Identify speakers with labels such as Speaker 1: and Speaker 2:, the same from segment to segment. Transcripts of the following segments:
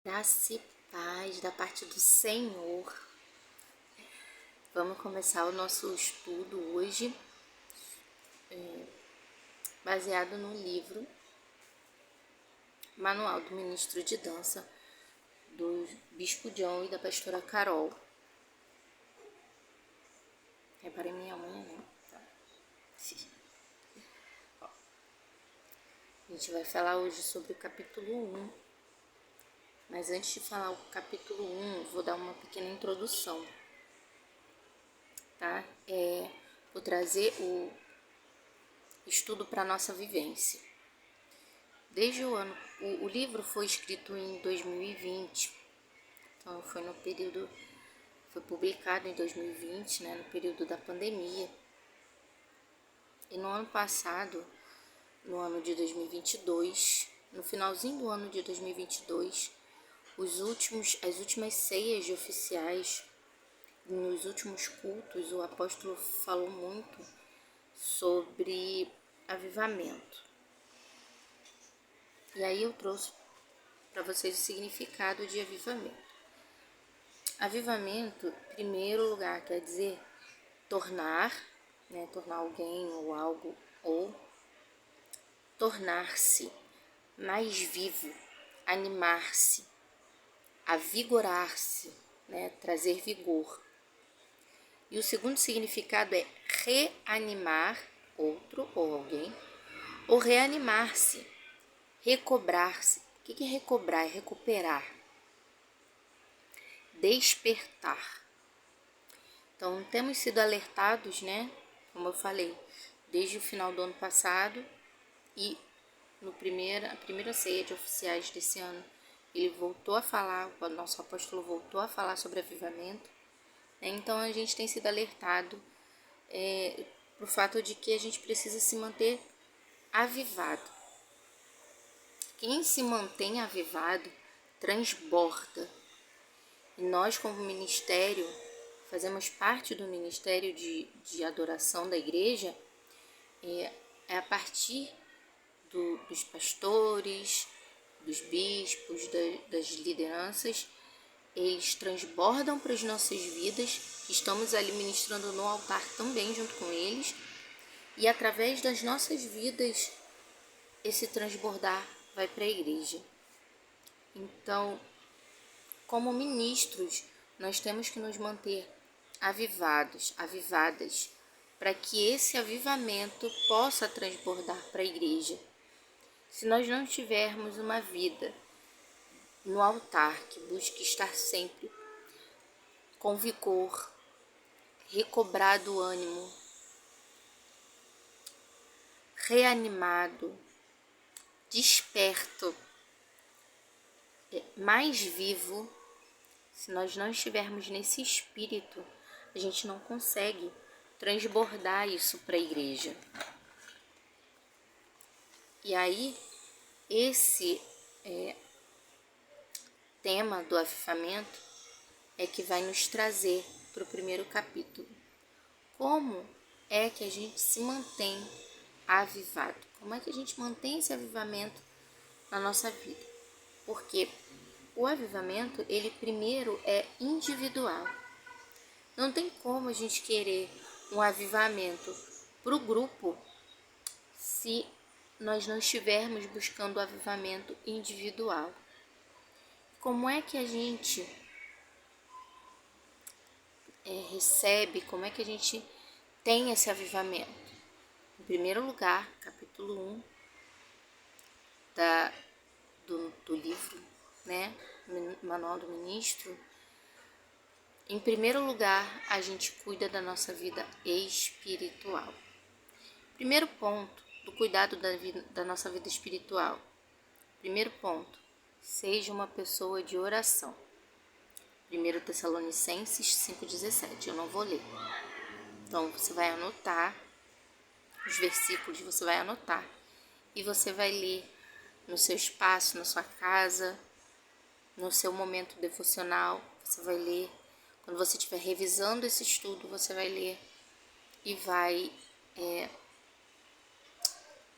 Speaker 1: Graça e paz da parte do Senhor. Vamos começar o nosso estudo hoje, baseado no livro Manual do Ministro de Dança, do Bispo John e da Pastora Carol. Reparem minha unha, né? Tá. A gente vai falar hoje sobre o capítulo 1. Mas antes de falar o capítulo 1, vou dar uma pequena introdução, tá? Vou trazer o estudo para nossa vivência. Desde o ano, o livro foi escrito em 2020, então foi publicado em 2020, né, no período da pandemia. E no ano passado, no ano de 2022, no finalzinho do ano de 2022, as últimas ceias de oficiais, nos últimos cultos, o apóstolo falou muito sobre avivamento. E aí eu trouxe para vocês o significado de avivamento. Avivamento, em primeiro lugar, quer dizer tornar, né, tornar alguém ou algo, ou tornar-se mais vivo, animar-se, avigorar-se, né, trazer vigor. E o segundo significado é reanimar outro ou alguém, ou reanimar-se, recobrar-se. O que é recobrar? É recuperar, despertar. Então, temos sido alertados, né, como eu falei, desde o final do ano passado e a primeira ceia de oficiais desse ano, ele voltou a falar, o nosso apóstolo voltou a falar sobre avivamento, né? Então a gente tem sido alertado pro fato de que a gente precisa se manter avivado. Quem se mantém avivado transborda. E nós, como ministério, fazemos parte do ministério de adoração da igreja, é a partir dos pastores, dos bispos, das lideranças. Eles transbordam para as nossas vidas, estamos ali ministrando no altar também junto com eles, e através das nossas vidas esse transbordar vai para a igreja. Então, como ministros, nós temos que nos manter avivados, avivadas, para que esse avivamento possa transbordar para a igreja. Se nós não tivermos uma vida no altar que busque estar sempre com vigor, recobrado o ânimo, reanimado, desperto, mais vivo, se nós não estivermos nesse espírito, a gente não consegue transbordar isso para a igreja. E aí, esse tema do avivamento é que vai nos trazer para o primeiro capítulo. Como é que a gente se mantém avivado? Como é que a gente mantém esse avivamento na nossa vida? Porque o avivamento, ele primeiro é individual. Não tem como a gente querer um avivamento para o grupo se nós não estivermos buscando o avivamento individual. Como é que a gente recebe, como é que a gente tem esse avivamento? Em primeiro lugar, capítulo 1 do livro, né, Manual do Ministro. Em primeiro lugar, a gente cuida da nossa vida espiritual. Primeiro ponto do cuidado da nossa vida espiritual. Primeiro ponto, seja uma pessoa de oração. 1 Tessalonicenses 5,17, eu não vou ler. Então, você vai anotar os versículos, você vai anotar. E você vai ler no seu espaço, na sua casa, no seu momento devocional. Você vai ler. Quando você estiver revisando esse estudo, você vai ler e vai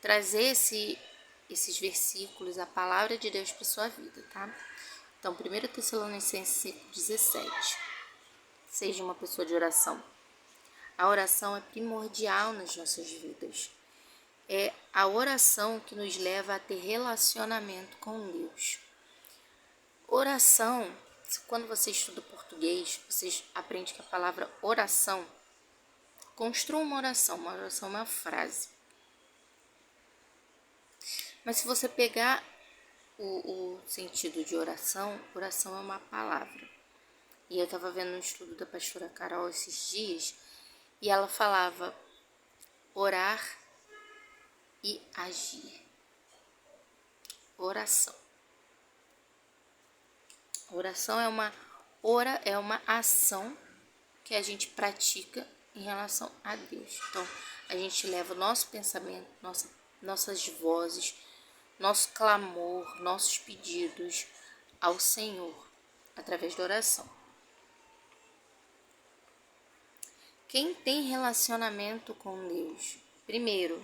Speaker 1: trazer esses versículos, a palavra de Deus para sua vida, tá? Então, 1 Tessalonicenses 5,17. Seja uma pessoa de oração. A oração é primordial nas nossas vidas. É a oração que nos leva a ter relacionamento com Deus. Oração, quando você estuda português, você aprende que a palavra oração, construa uma oração é uma frase. Mas se você pegar o sentido de oração, oração é uma palavra. E eu estava vendo um estudo da pastora Carol esses dias, e ela falava orar e agir. Oração. Oração é uma ação que a gente pratica em relação a Deus. Então, a gente leva o nosso pensamento, nossas vozes, nosso clamor, nossos pedidos ao Senhor através da oração. Quem tem relacionamento com Deus, primeiro,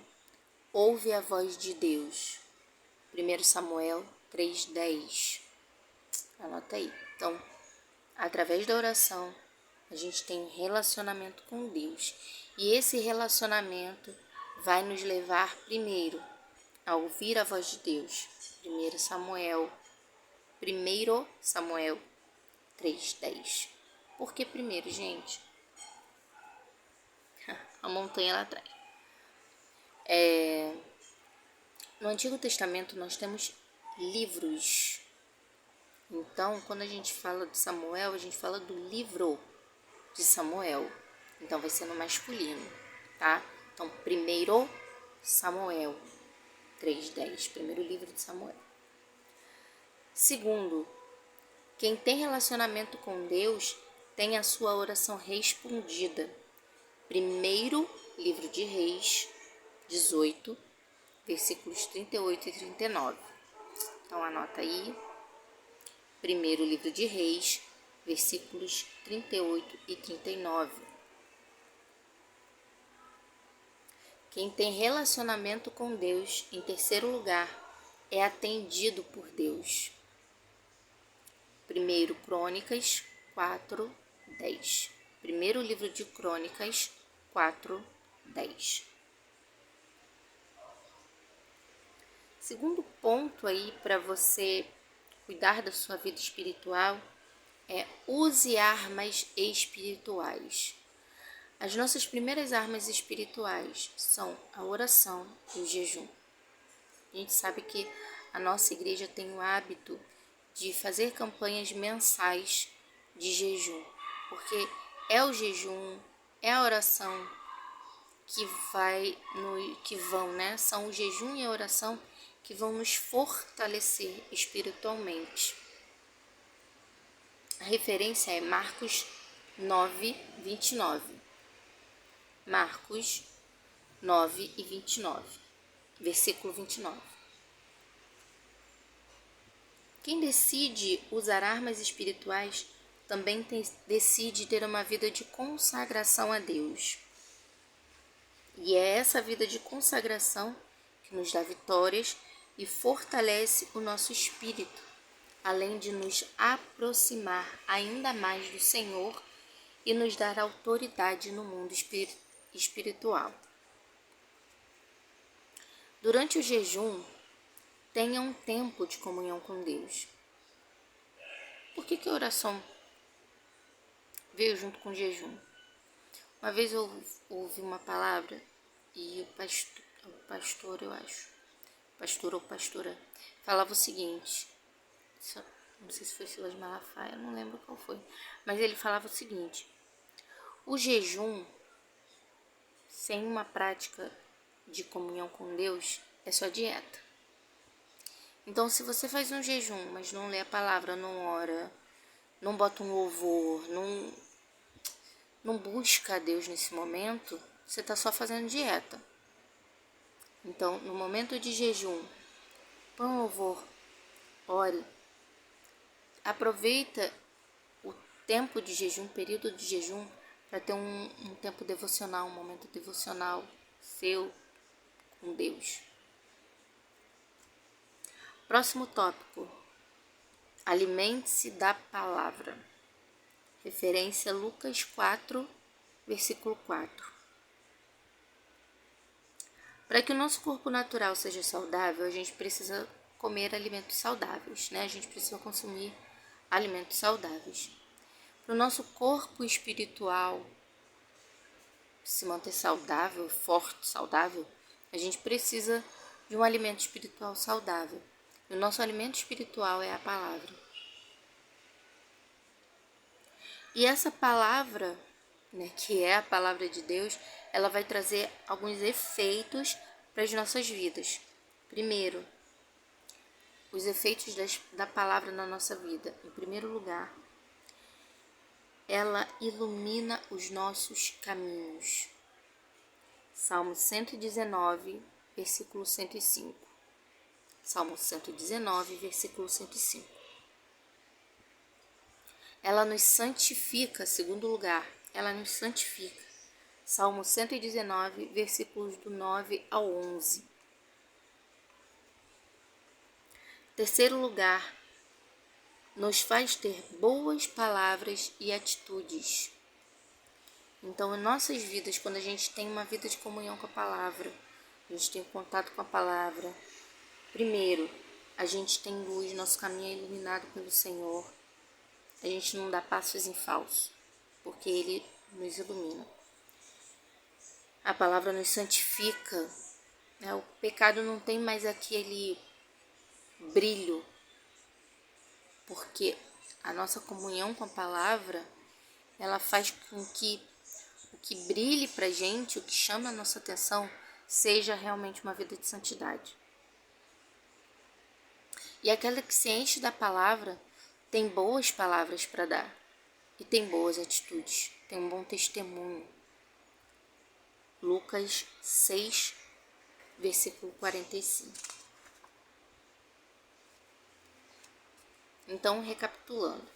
Speaker 1: ouve a voz de Deus. 1 Samuel 3,10. Anota aí. Então, através da oração, a gente tem um relacionamento com Deus. E esse relacionamento vai nos levar primeiro a ouvir a voz de Deus. 1 Samuel 3,10. Por que primeiro, gente? A montanha lá atrás. No Antigo Testamento nós temos livros. Então, quando a gente fala de Samuel, a gente fala do livro de Samuel. Então, vai ser no masculino, tá? Então, 1 Samuel 3,10. Primeiro livro de Samuel. Segundo, quem tem relacionamento com Deus tem a sua oração respondida. Primeiro livro de Reis 18, versículos 38 e 39. Então, anota aí. Primeiro livro de Reis, versículos 38 e 39. Quem tem relacionamento com Deus, em terceiro lugar, é atendido por Deus. Primeiro Crônicas 4:10. Primeiro livro de Crônicas 4:10. Segundo ponto aí para você cuidar da sua vida espiritual é use armas espirituais. As nossas primeiras armas espirituais são a oração e o jejum. A gente sabe que a nossa igreja tem o hábito de fazer campanhas mensais de jejum, porque é o jejum, é a oração são o jejum e a oração que vão nos fortalecer espiritualmente. A referência é Marcos 9:29. Marcos 9:29, versículo 29. Quem decide usar armas espirituais também decide ter uma vida de consagração a Deus. E é essa vida de consagração que nos dá vitórias e fortalece o nosso espírito, além de nos aproximar ainda mais do Senhor e nos dar autoridade no mundo espiritual. Durante o jejum, tenha um tempo de comunhão com Deus. Por que a oração veio junto com o jejum? Uma vez eu ouvi uma palavra e o pastor, eu acho, pastor ou pastora, falava o seguinte, não sei se foi Silas Malafaia, não lembro qual foi, mas ele falava o seguinte: o jejum, sem uma prática de comunhão com Deus, é só dieta. Então, se você faz um jejum, mas não lê a palavra, não ora, não bota um louvor, não busca a Deus nesse momento, você está só fazendo dieta. Então, no momento de jejum, põe um louvor, ore, aproveita o tempo de jejum, período de jejum, para ter um tempo devocional, um momento devocional seu com Deus. Próximo tópico: Alimente-se da palavra. Referência Lucas 4, versículo 4. Para que o nosso corpo natural seja saudável, a gente precisa comer alimentos saudáveis, né? A gente precisa consumir alimentos saudáveis. Para o nosso corpo espiritual se manter saudável, forte, saudável, a gente precisa de um alimento espiritual saudável. E o nosso alimento espiritual é a palavra. E essa palavra, né, que é a palavra de Deus, ela vai trazer alguns efeitos para as nossas vidas. Primeiro, os efeitos da palavra na nossa vida. Em primeiro lugar, ela ilumina os nossos caminhos. Salmo 119, versículo 105. Salmo 119, versículo 105. Ela nos santifica, segundo lugar, ela nos santifica. Salmo 119, versículos do 9 ao 11. Terceiro lugar, nos faz ter boas palavras e atitudes. Então, em nossas vidas, quando a gente tem uma vida de comunhão com a palavra, a gente tem contato com a palavra, primeiro, a gente tem luz, nosso caminho é iluminado pelo Senhor. A gente não dá passos em falso, porque Ele nos ilumina. A palavra nos santifica, né? O pecado não tem mais aquele brilho, porque a nossa comunhão com a palavra, ela faz com que o que brilhe pra gente, o que chama a nossa atenção, seja realmente uma vida de santidade. E aquela que se enche da palavra tem boas palavras para dar e tem boas atitudes, tem um bom testemunho. Lucas 6, versículo 45. Então, recapitulando.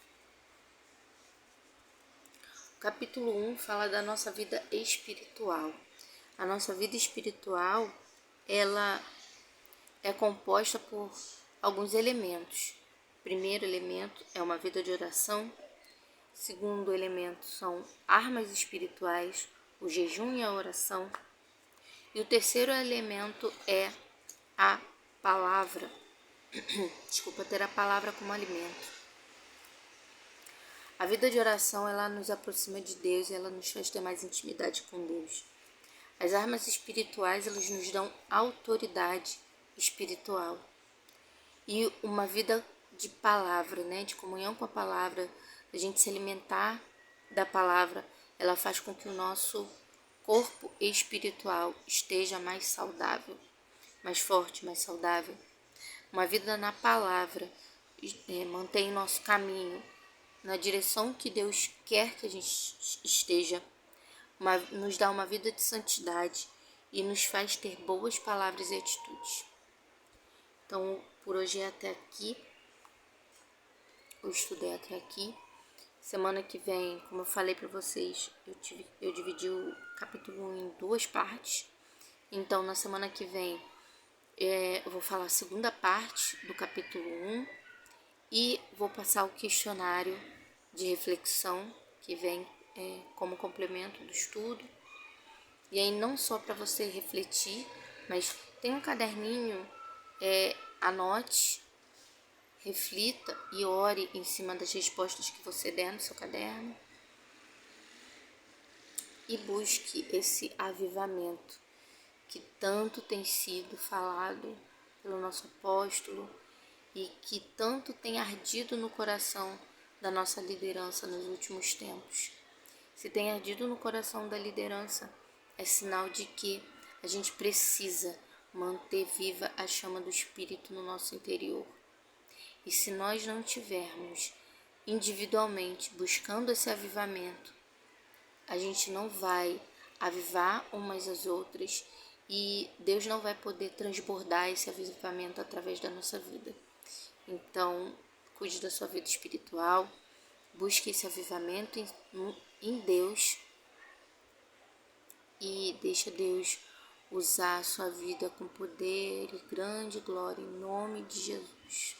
Speaker 1: O capítulo 1 fala da nossa vida espiritual. A nossa vida espiritual, ela é composta por alguns elementos. O primeiro elemento é uma vida de oração. O segundo elemento são armas espirituais, o jejum e a oração. E o terceiro elemento é a palavra. Desculpa, ter a palavra como alimento. A vida de oração, ela nos aproxima de Deus e ela nos faz ter mais intimidade com Deus. As armas espirituais, elas nos dão autoridade espiritual. E uma vida de palavra, né? De comunhão com a palavra, a gente se alimentar da palavra, ela faz com que o nosso corpo espiritual esteja mais saudável, mais forte, mais saudável. Uma vida na palavra mantém o nosso caminho na direção que Deus quer que a gente esteja, nos dá uma vida de santidade e nos faz ter boas palavras e atitudes. Então, por hoje é até aqui. O estudo é até aqui. Semana que vem, como eu falei para vocês, eu dividi o capítulo 1 em duas partes. Então, na semana que vem, eu vou falar a segunda parte do capítulo 1 e vou passar o questionário de reflexão que vem como complemento do estudo. E aí, não só para você refletir, mas tem um caderninho, anote, reflita e ore em cima das respostas que você der no seu caderno. E busque esse avivamento que tanto tem sido falado pelo nosso apóstolo e que tanto tem ardido no coração da nossa liderança nos últimos tempos. Se tem ardido no coração da liderança, é sinal de que a gente precisa manter viva a chama do Espírito no nosso interior. E se nós não tivermos individualmente buscando esse avivamento, a gente não vai avivar umas às outras e Deus não vai poder transbordar esse avivamento através da nossa vida. Então, cuide da sua vida espiritual, busque esse avivamento em Deus e deixa Deus usar a sua vida com poder e grande glória em nome de Jesus.